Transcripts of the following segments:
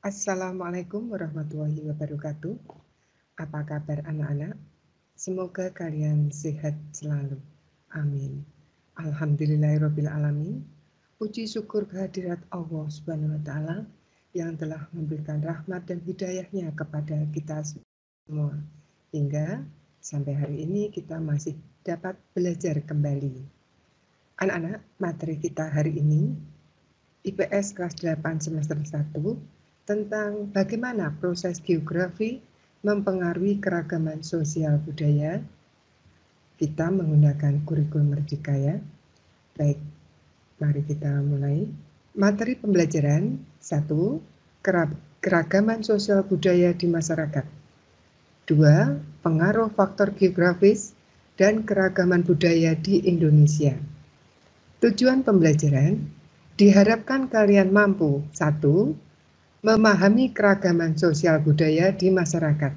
Assalamualaikum warahmatullahi wabarakatuh. Apa kabar anak-anak? Semoga kalian sehat selalu. Amin. Alhamdulillahirabbil alamin. Puji syukur kehadirat Allah Subhanahu wa taala yang telah memberikan rahmat dan hidayahnya kepada kita semua. Hingga sampai hari ini kita masih dapat belajar kembali. Anak-anak, materi kita hari ini IPS kelas 8 semester 1 tentang bagaimana proses geografi mempengaruhi keragaman sosial budaya. Kita menggunakan kurikulum Merdeka ya. Baik, mari kita mulai. Materi pembelajaran 1. Keragaman sosial budaya di masyarakat. 2. Pengaruh faktor geografis dan keragaman budaya di Indonesia. Tujuan pembelajaran, diharapkan kalian mampu 1. Memahami keragaman sosial budaya di masyarakat.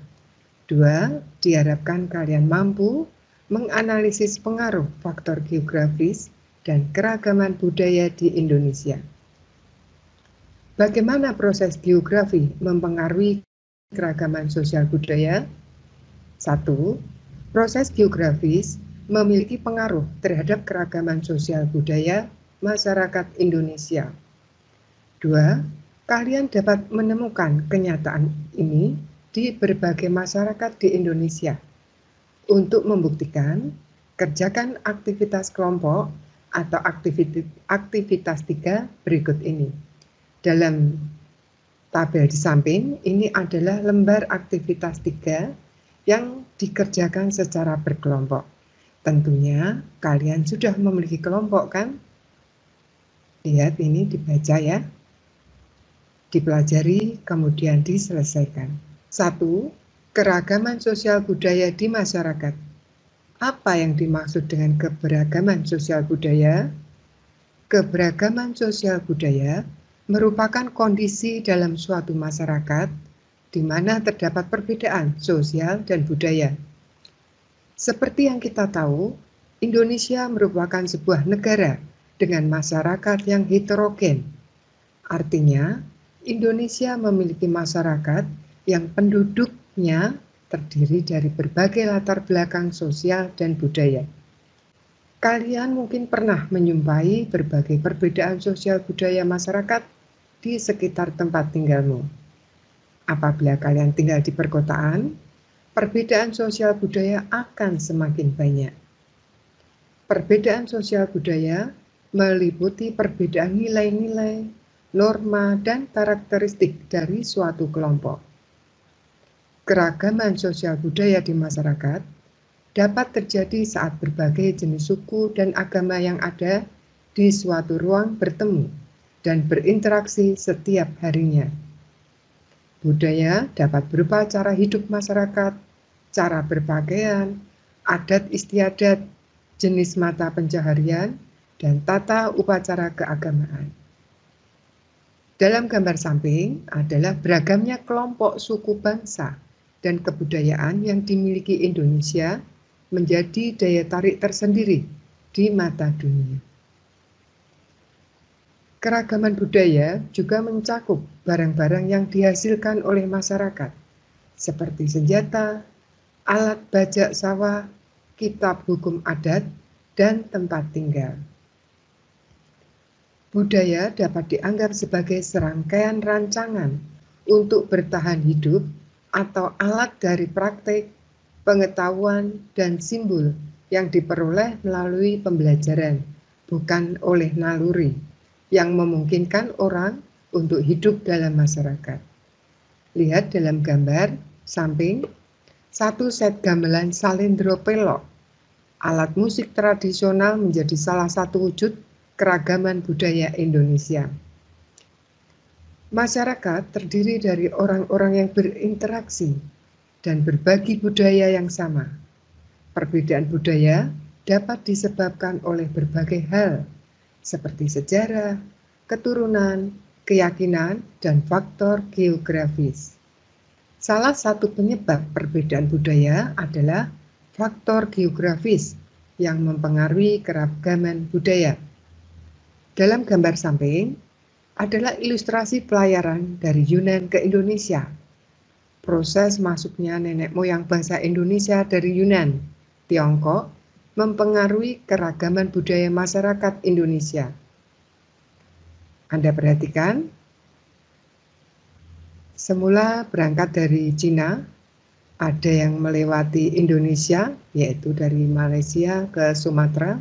2. Diharapkan kalian mampu menganalisis pengaruh faktor geografis dan keragaman budaya di Indonesia. Bagaimana proses geografi mempengaruhi keragaman sosial budaya? 1. Proses geografis memiliki pengaruh terhadap keragaman sosial budaya masyarakat Indonesia. 2. Kalian dapat menemukan kenyataan ini di berbagai masyarakat di Indonesia. Untuk membuktikan, kerjakan aktivitas kelompok atau aktivitas 3 berikut ini. Dalam tabel di samping, ini adalah lembar aktivitas 3 yang dikerjakan secara berkelompok. Tentunya kalian sudah memiliki kelompok kan? Lihat ini dibaca ya. Dipelajari, kemudian diselesaikan. 1. Keragaman sosial budaya di masyarakat. Apa yang dimaksud dengan keberagaman sosial budaya? Keberagaman sosial budaya merupakan kondisi dalam suatu masyarakat di mana terdapat perbedaan sosial dan budaya. Seperti yang kita tahu, Indonesia merupakan sebuah negara dengan masyarakat yang heterogen. Artinya, Indonesia memiliki masyarakat yang penduduknya terdiri dari berbagai latar belakang sosial dan budaya. Kalian mungkin pernah menjumpai berbagai perbedaan sosial budaya masyarakat di sekitar tempat tinggalmu. Apabila kalian tinggal di perkotaan, perbedaan sosial budaya akan semakin banyak. Perbedaan sosial budaya meliputi perbedaan nilai-nilai, norma, dan karakteristik dari suatu kelompok. Keragaman sosial budaya di masyarakat dapat terjadi saat berbagai jenis suku dan agama yang ada di suatu ruang bertemu dan berinteraksi setiap harinya. Budaya dapat berupa cara hidup masyarakat, cara berpakaian, adat istiadat, jenis mata pencaharian, dan tata upacara keagamaan. Dalam gambar samping adalah beragamnya kelompok suku bangsa dan kebudayaan yang dimiliki Indonesia menjadi daya tarik tersendiri di mata dunia. Keragaman budaya juga mencakup barang-barang yang dihasilkan oleh masyarakat, seperti senjata, alat bajak sawah, kitab hukum adat, dan tempat tinggal. Budaya dapat dianggap sebagai serangkaian rancangan untuk bertahan hidup atau alat dari praktik, pengetahuan, dan simbol yang diperoleh melalui pembelajaran, bukan oleh naluri, yang memungkinkan orang untuk hidup dalam masyarakat. Lihat dalam gambar samping, 1 set gamelan salendro pelok. Alat musik tradisional menjadi salah satu wujud keragaman budaya Indonesia. Masyarakat terdiri dari orang-orang yang berinteraksi dan berbagi budaya yang sama. Perbedaan budaya dapat disebabkan oleh berbagai hal, seperti sejarah, keturunan, keyakinan, dan faktor geografis. Salah satu penyebab perbedaan budaya adalah faktor geografis yang mempengaruhi keragaman budaya. Dalam gambar samping, adalah ilustrasi pelayaran dari Yunan ke Indonesia. Proses masuknya nenek moyang bangsa Indonesia dari Yunan, Tiongkok, mempengaruhi keragaman budaya masyarakat Indonesia. Anda perhatikan, semula berangkat dari Cina, ada yang melewati Indonesia, yaitu dari Malaysia ke Sumatera,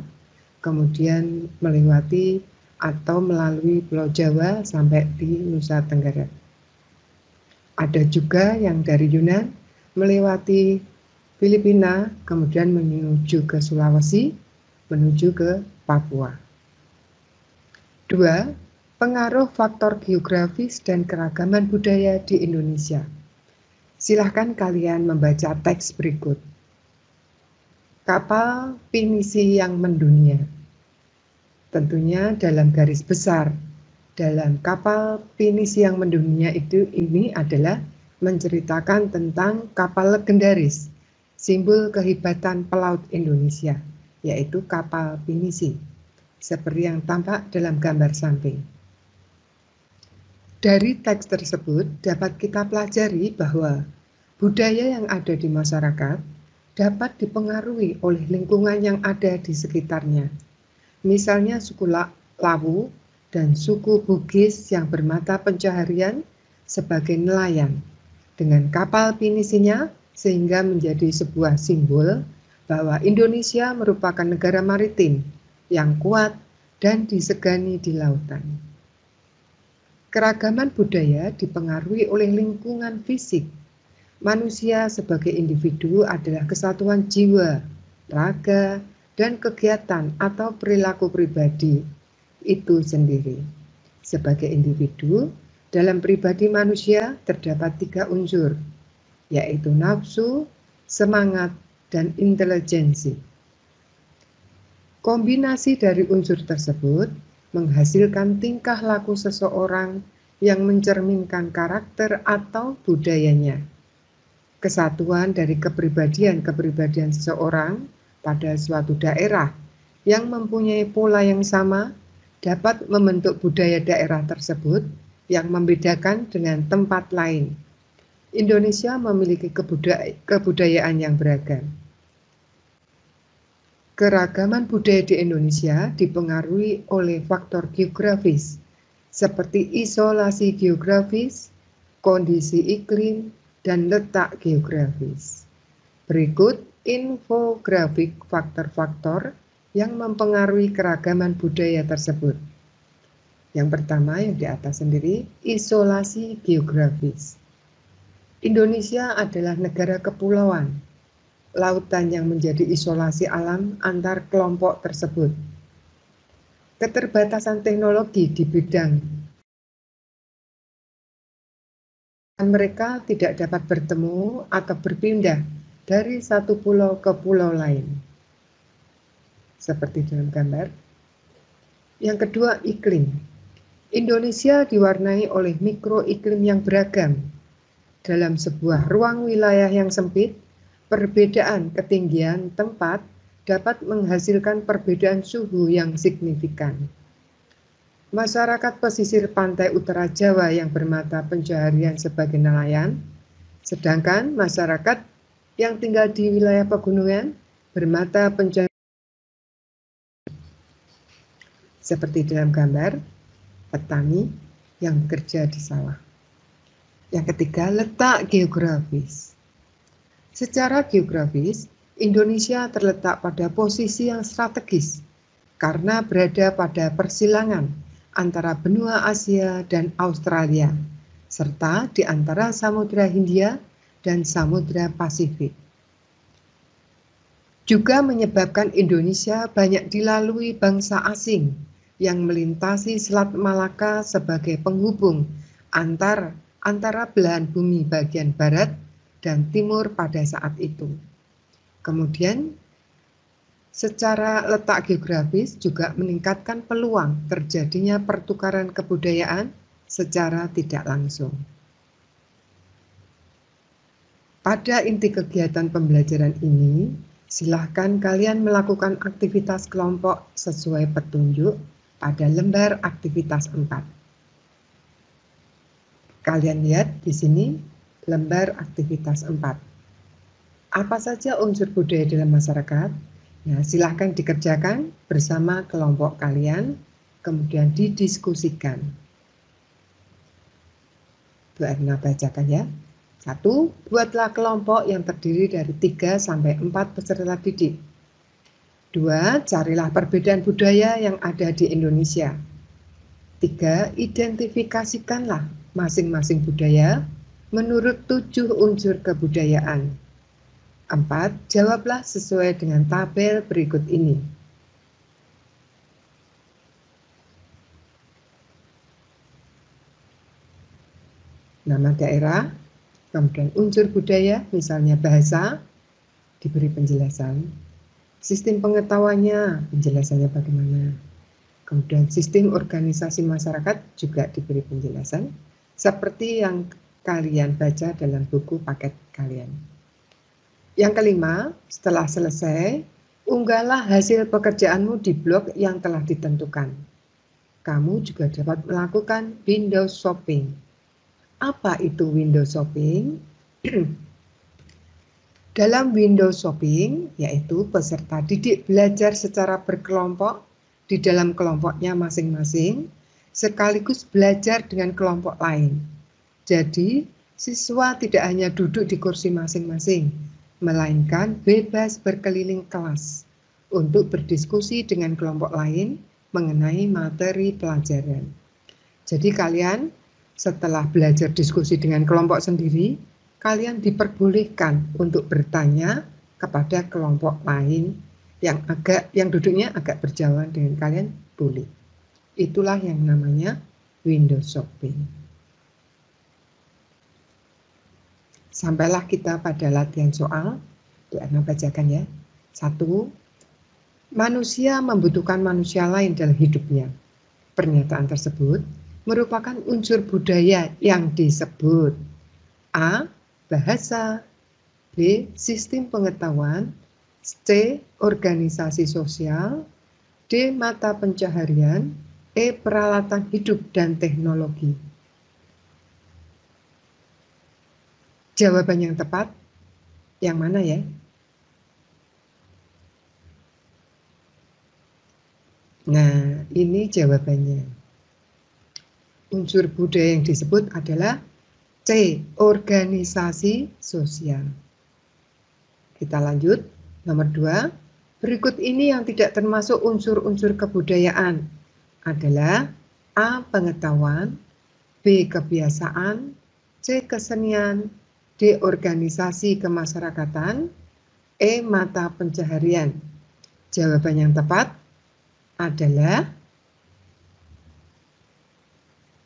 kemudian melewati atau melalui Pulau Jawa sampai di Nusa Tenggara. Ada juga yang dari Yunan melewati Filipina, kemudian menuju ke Sulawesi, menuju ke Papua. 2. Pengaruh faktor geografis dan keragaman budaya di Indonesia. Silahkan kalian membaca teks berikut. Kapal pinisi yang mendunia. Tentunya dalam garis besar, dalam kapal pinisi yang mendunia ini adalah menceritakan tentang kapal legendaris, simbol kehebatan pelaut Indonesia, yaitu kapal pinisi, seperti yang tampak dalam gambar samping. Dari teks tersebut dapat kita pelajari bahwa budaya yang ada di masyarakat dapat dipengaruhi oleh lingkungan yang ada di sekitarnya. Misalnya suku Lawu dan suku Bugis yang bermata pencaharian sebagai nelayan dengan kapal pinisinya, sehingga menjadi sebuah simbol bahwa Indonesia merupakan negara maritim yang kuat dan disegani di lautan. Keragaman budaya dipengaruhi oleh lingkungan fisik. Manusia sebagai individu adalah kesatuan jiwa, raga, dan kegiatan atau perilaku pribadi itu sendiri. Sebagai individu, dalam pribadi manusia terdapat 3 unsur, yaitu nafsu, semangat, dan intelijensi. Kombinasi dari unsur tersebut menghasilkan tingkah laku seseorang yang mencerminkan karakter atau budayanya. Kesatuan dari kepribadian seseorang pada suatu daerah yang mempunyai pola yang sama dapat membentuk budaya daerah tersebut yang membedakan dengan tempat lain. Indonesia memiliki kebudayaan yang beragam. Keragaman budaya di Indonesia dipengaruhi oleh faktor geografis, seperti isolasi geografis, kondisi iklim, dan letak geografis. Berikut infografik faktor-faktor yang mempengaruhi keragaman budaya tersebut. Yang pertama yang di atas sendiri, isolasi geografis. Indonesia adalah negara kepulauan, lautan yang menjadi isolasi alam antar kelompok tersebut. Keterbatasan teknologi di bidang mereka tidak dapat bertemu atau berpindah dari satu pulau ke pulau lain. Seperti dalam gambar. Yang kedua, iklim. Indonesia diwarnai oleh mikroiklim yang beragam. Dalam sebuah ruang wilayah yang sempit, perbedaan ketinggian tempat dapat menghasilkan perbedaan suhu yang signifikan. Masyarakat pesisir pantai utara Jawa yang bermata pencaharian sebagai nelayan, sedangkan masyarakat yang tinggal di wilayah pegunungan bermata pencaharian seperti dalam gambar petani yang bekerja di sawah. Yang ketiga, letak geografis. Secara geografis, Indonesia terletak pada posisi yang strategis karena berada pada persilangan antara benua Asia dan Australia, serta di antara Samudra Hindia dan Samudra Pasifik. Juga menyebabkan Indonesia banyak dilalui bangsa asing yang melintasi Selat Malaka sebagai penghubung antara belahan bumi bagian barat dan timur pada saat itu. Kemudian, secara letak geografis juga meningkatkan peluang terjadinya pertukaran kebudayaan secara tidak langsung. Pada inti kegiatan pembelajaran ini, silahkan kalian melakukan aktivitas kelompok sesuai petunjuk pada lembar aktivitas 4. Kalian lihat di sini lembar aktivitas 4. Apa saja unsur budaya dalam masyarakat? Nah, silahkan dikerjakan bersama kelompok kalian, kemudian didiskusikan. Bu Erna bacakan ya. 1. Buatlah kelompok yang terdiri dari 3 sampai 4 peserta didik. 2. Carilah perbedaan budaya yang ada di Indonesia. 3. Identifikasikanlah masing-masing budaya menurut 7 unsur kebudayaan. 4. Jawablah sesuai dengan tabel berikut ini. Nama daerah, kemudian unsur budaya, misalnya bahasa, diberi penjelasan. Sistem pengetahuannya, penjelasannya bagaimana. Kemudian sistem organisasi masyarakat juga diberi penjelasan, seperti yang kalian baca dalam buku paket kalian. Yang kelima, setelah selesai, unggahlah hasil pekerjaanmu di blog yang telah ditentukan. Kamu juga dapat melakukan window shopping. Apa itu window shopping? Dalam window shopping, yaitu peserta didik belajar secara berkelompok di dalam kelompoknya masing-masing, sekaligus belajar dengan kelompok lain. Jadi, siswa tidak hanya duduk di kursi masing-masing, melainkan bebas berkeliling kelas untuk berdiskusi dengan kelompok lain mengenai materi pelajaran. Jadi kalian setelah belajar diskusi dengan kelompok sendiri, kalian diperbolehkan untuk bertanya kepada kelompok lain yang duduknya agak berjauhan dengan kalian, boleh. Itulah yang namanya window shopping. Sampailah kita pada latihan soal. Bu Erna bacakan ya. 1. Manusia membutuhkan manusia lain dalam hidupnya. Pernyataan tersebut merupakan unsur budaya yang disebut A. Bahasa, B. Sistem pengetahuan, C. Organisasi sosial, D. Mata pencaharian, E. Peralatan hidup dan teknologi. Jawaban yang tepat yang mana ya? Nah, ini jawabannya. Unsur budaya yang disebut adalah C. Organisasi sosial. Kita lanjut. Nomor 2. Berikut ini yang tidak termasuk unsur-unsur kebudayaan adalah A. Pengetahuan, B. Kebiasaan, C. Kesenian, D. Organisasi kemasyarakatan, E. Mata pencaharian. Jawaban yang tepat adalah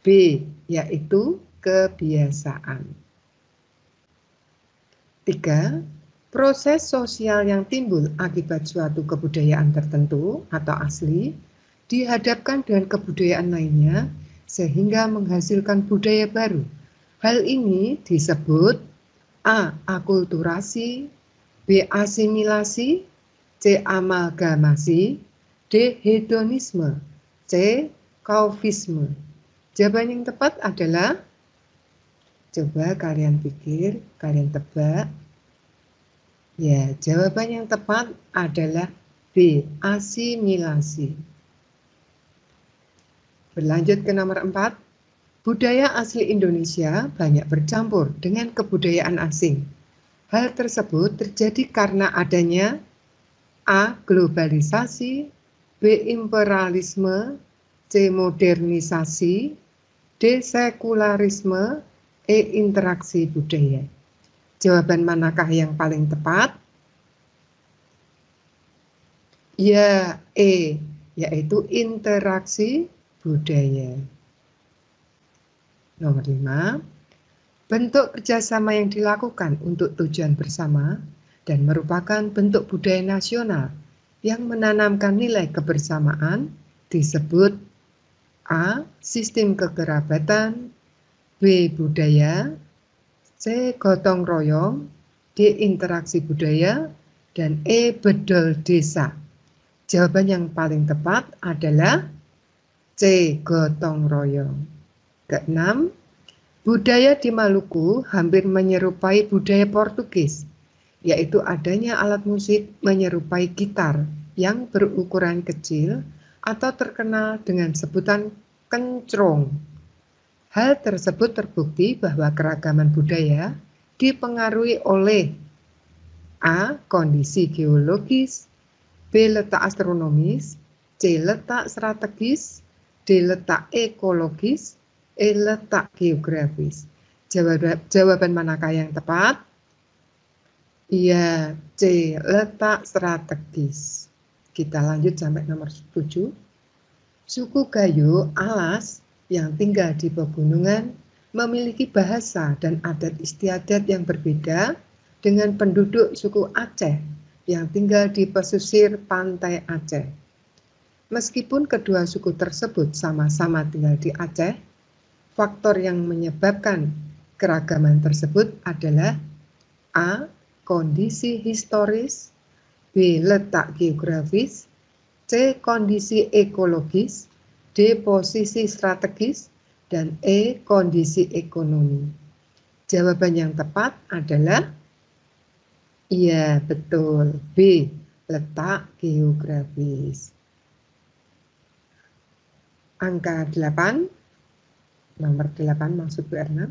B, yaitu kebiasaan. 3. Proses sosial yang timbul akibat suatu kebudayaan tertentu atau asli dihadapkan dengan kebudayaan lainnya sehingga menghasilkan budaya baru. Hal ini disebut A. Akulturasi, B. Asimilasi, C. Amalgamasi, D. Hedonisme, C. Kaufisme. Jawaban yang tepat adalah, coba kalian pikir, kalian tebak. Ya, jawaban yang tepat adalah B. Asimilasi. Berlanjut ke nomor 4. Budaya asli Indonesia banyak bercampur dengan kebudayaan asing. Hal tersebut terjadi karena adanya A. Globalisasi, B. Imperialisme, C. Modernisasi, D. Sekularisme, E. Interaksi budaya. Jawaban manakah yang paling tepat? Ya, E, yaitu interaksi budaya. Nomor 5, bentuk kerjasama yang dilakukan untuk tujuan bersama dan merupakan bentuk budaya nasional yang menanamkan nilai kebersamaan disebut A. Sistem kekerabatan, B. Budaya, C. Gotong royong, D. Interaksi budaya, dan E. Bedol desa. Jawaban yang paling tepat adalah C. Gotong royong. Keenam, Budaya di Maluku hampir menyerupai budaya Portugis, yaitu adanya alat musik menyerupai gitar yang berukuran kecil atau terkenal dengan sebutan kencrong. Hal tersebut terbukti bahwa keragaman budaya dipengaruhi oleh A. Kondisi geologis, B. Letak astronomis, C. Letak strategis, D. Letak ekologis, E. Letak geografis. Jawaban manakah yang tepat? Iya, C. Letak strategis. Kita lanjut sampai nomor 7. Suku Gayo Alas yang tinggal di pegunungan memiliki bahasa dan adat istiadat yang berbeda dengan penduduk suku Aceh yang tinggal di pesisir pantai Aceh. Meskipun kedua suku tersebut sama-sama tinggal di Aceh, faktor yang menyebabkan keragaman tersebut adalah A. Kondisi historis, B. Letak geografis, C. Kondisi ekologis, D. Posisi strategis, dan E. Kondisi ekonomi. Jawaban yang tepat adalah iya, betul, B. Letak geografis. Angka 8, nomor 8 maksud Bu Erna.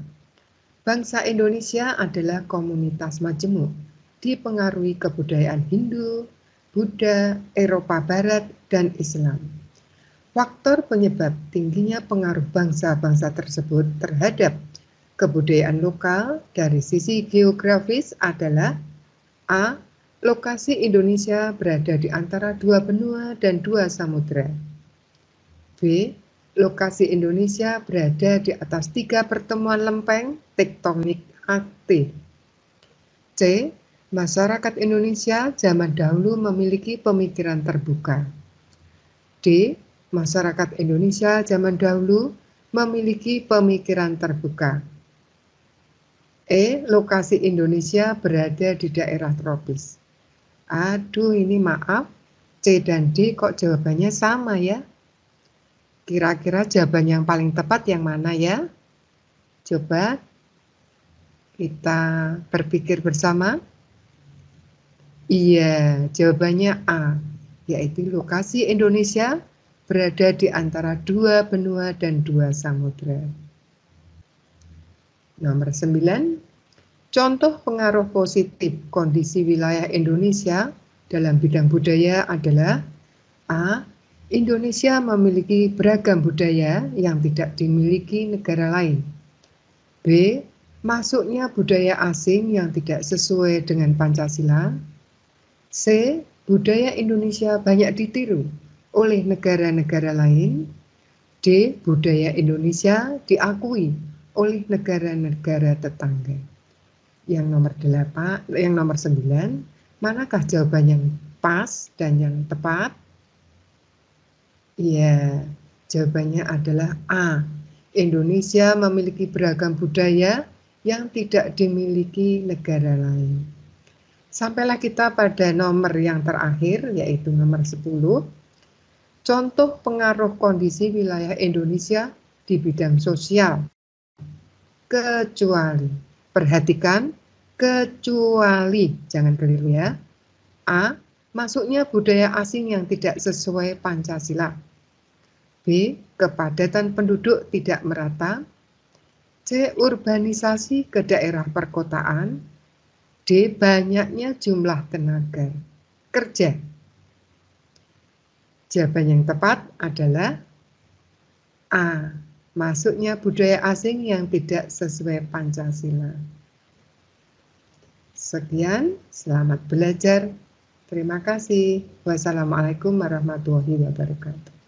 Bangsa Indonesia adalah komunitas majemuk, dipengaruhi kebudayaan Hindu, Buddha, Eropa Barat, dan Islam. Faktor penyebab tingginya pengaruh bangsa-bangsa tersebut terhadap kebudayaan lokal dari sisi geografis adalah A. Lokasi Indonesia berada di antara dua benua dan dua samudera. B. Lokasi Indonesia berada di atas 3 pertemuan lempeng tektonik aktif. C. Masyarakat Indonesia zaman dahulu memiliki pemikiran terbuka. D. Masyarakat Indonesia zaman dahulu memiliki pemikiran terbuka. E. Lokasi Indonesia berada di daerah tropis. Aduh, ini maaf, C dan D kok jawabannya sama ya? Kira-kira jawaban yang paling tepat yang mana ya? Coba kita berpikir bersama. Iya, jawabannya A, yaitu lokasi Indonesia berada di antara 2 benua dan 2 samudera. Nomor 9, contoh pengaruh positif kondisi wilayah Indonesia dalam bidang budaya adalah A. Indonesia memiliki beragam budaya yang tidak dimiliki negara lain. B. Masuknya budaya asing yang tidak sesuai dengan Pancasila. C. Budaya Indonesia banyak ditiru oleh negara-negara lain. D. Budaya Indonesia diakui oleh negara-negara tetangga. Yang nomor 9, manakah jawaban yang pas dan yang tepat? Iya, jawabannya adalah A. Indonesia memiliki beragam budaya yang tidak dimiliki negara lain. Sampailah kita pada nomor yang terakhir, yaitu nomor 10. Contoh pengaruh kondisi wilayah Indonesia di bidang sosial. Kecuali, perhatikan, kecuali, jangan keliru ya. A. Masuknya budaya asing yang tidak sesuai Pancasila. B. Kepadatan penduduk tidak merata. C. Urbanisasi ke daerah perkotaan. D. Banyaknya jumlah tenaga kerja. Jawaban yang tepat adalah A. Masuknya budaya asing yang tidak sesuai Pancasila. Sekian, selamat belajar. Terima kasih. Wassalamualaikum warahmatullahi wabarakatuh.